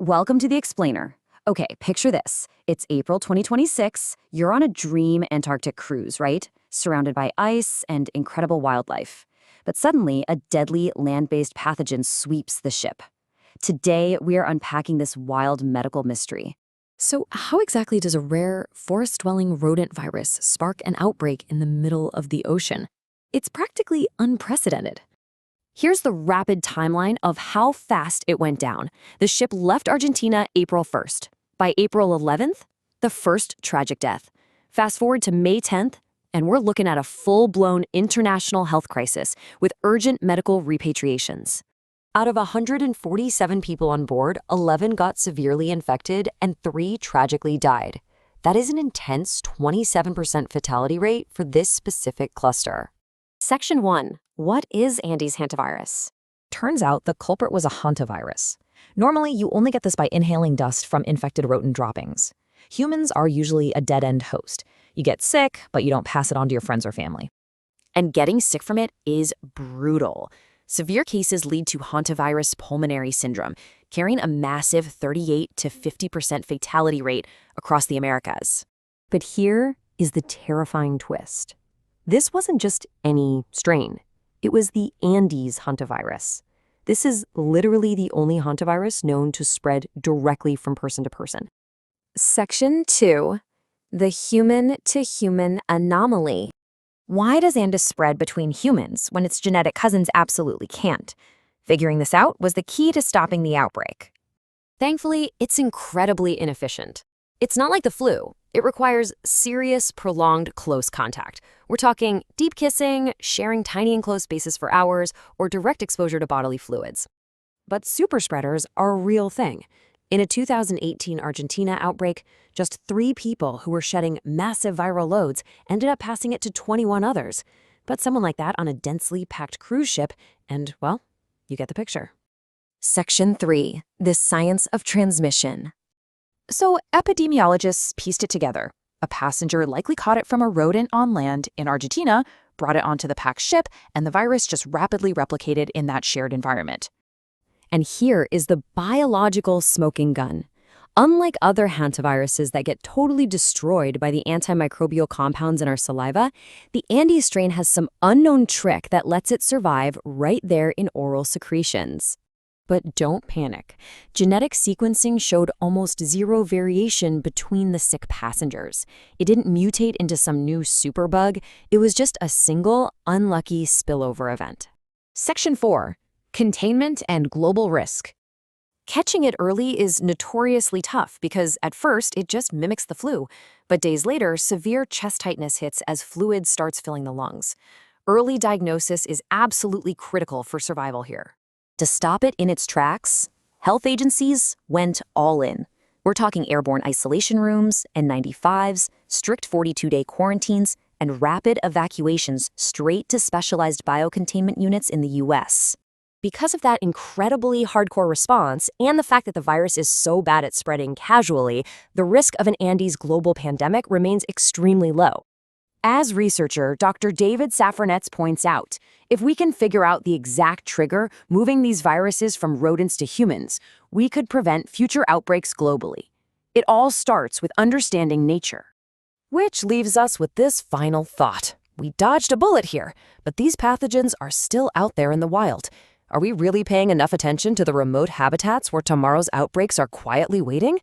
Welcome to the Explainer. Okay, picture this. It's April 2026. You're on a dream Antarctic cruise, right? Surrounded by ice and incredible wildlife. But suddenly, a deadly land-based pathogen sweeps the ship. Today, we are unpacking this wild medical mystery. So how exactly does a rare, forest-dwelling rodent virus spark an outbreak in the middle of the ocean? It's practically unprecedented. Here's the rapid timeline of how fast it went down. The ship left Argentina April 1st. By April 11th, the first tragic death. Fast forward to May 10th, and we're looking at a full-blown international health crisis with urgent medical repatriations. Out of 147 people on board, 11 got severely infected and 3 tragically died. That is an intense 27% fatality rate for this specific cluster. Section 1. What is Andes Hantavirus? Turns out the culprit was a hantavirus. Normally, you only get this by inhaling dust from infected rodent droppings. Humans are usually a dead-end host. You get sick, but you don't pass it on to your friends or family. And getting sick from it is brutal. Severe cases lead to hantavirus pulmonary syndrome, carrying a massive 38 to 50% fatality rate across the Americas. But here is the terrifying twist. This wasn't just any strain. It was the Andes Hantavirus. This is literally the only hantavirus known to spread directly from person to person. Section 2. The human-to-human anomaly. Why does Andes spread between humans when its genetic cousins absolutely can't? Figuring this out was the key to stopping the outbreak. Thankfully, it's incredibly inefficient. It's not like the flu. It requires serious, prolonged, close contact. We're talking deep kissing, sharing tiny enclosed spaces for hours, or direct exposure to bodily fluids. But superspreaders are a real thing. In a 2018 Argentina outbreak, just 3 people who were shedding massive viral loads ended up passing it to 21 others. But someone like that on a densely packed cruise ship, and, well, you get the picture. Section 3. The science of transmission. So epidemiologists pieced it together. A passenger likely caught it from a rodent on land in Argentina, brought it onto the packed ship, and the virus just rapidly replicated in that shared environment. And here is the biological smoking gun. Unlike other hantaviruses that get totally destroyed by the antimicrobial compounds in our saliva, the Andes strain has some unknown trick that lets it survive right there in oral secretions. But don't panic. Genetic sequencing showed almost 0 variation between the sick passengers. It didn't mutate into some new superbug. It was just a single, unlucky spillover event. Section 4. Containment and global risk. Catching it early is notoriously tough because at first it just mimics the flu, but days later, severe chest tightness hits as fluid starts filling the lungs. Early diagnosis is absolutely critical for survival here. To stop it in its tracks, health agencies went all in. We're talking airborne isolation rooms, N95s, strict 42-day quarantines, and rapid evacuations straight to specialized biocontainment units in the U.S. Because of that incredibly hardcore response and the fact that the virus is so bad at spreading casually, the risk of an Andes global pandemic remains extremely low. As researcher Dr. David Safranetz points out, if we can figure out the exact trigger moving these viruses from rodents to humans, we could prevent future outbreaks globally. It all starts with understanding nature. Which leaves us with this final thought. We dodged a bullet here, but these pathogens are still out there in the wild. Are we really paying enough attention to the remote habitats where tomorrow's outbreaks are quietly waiting?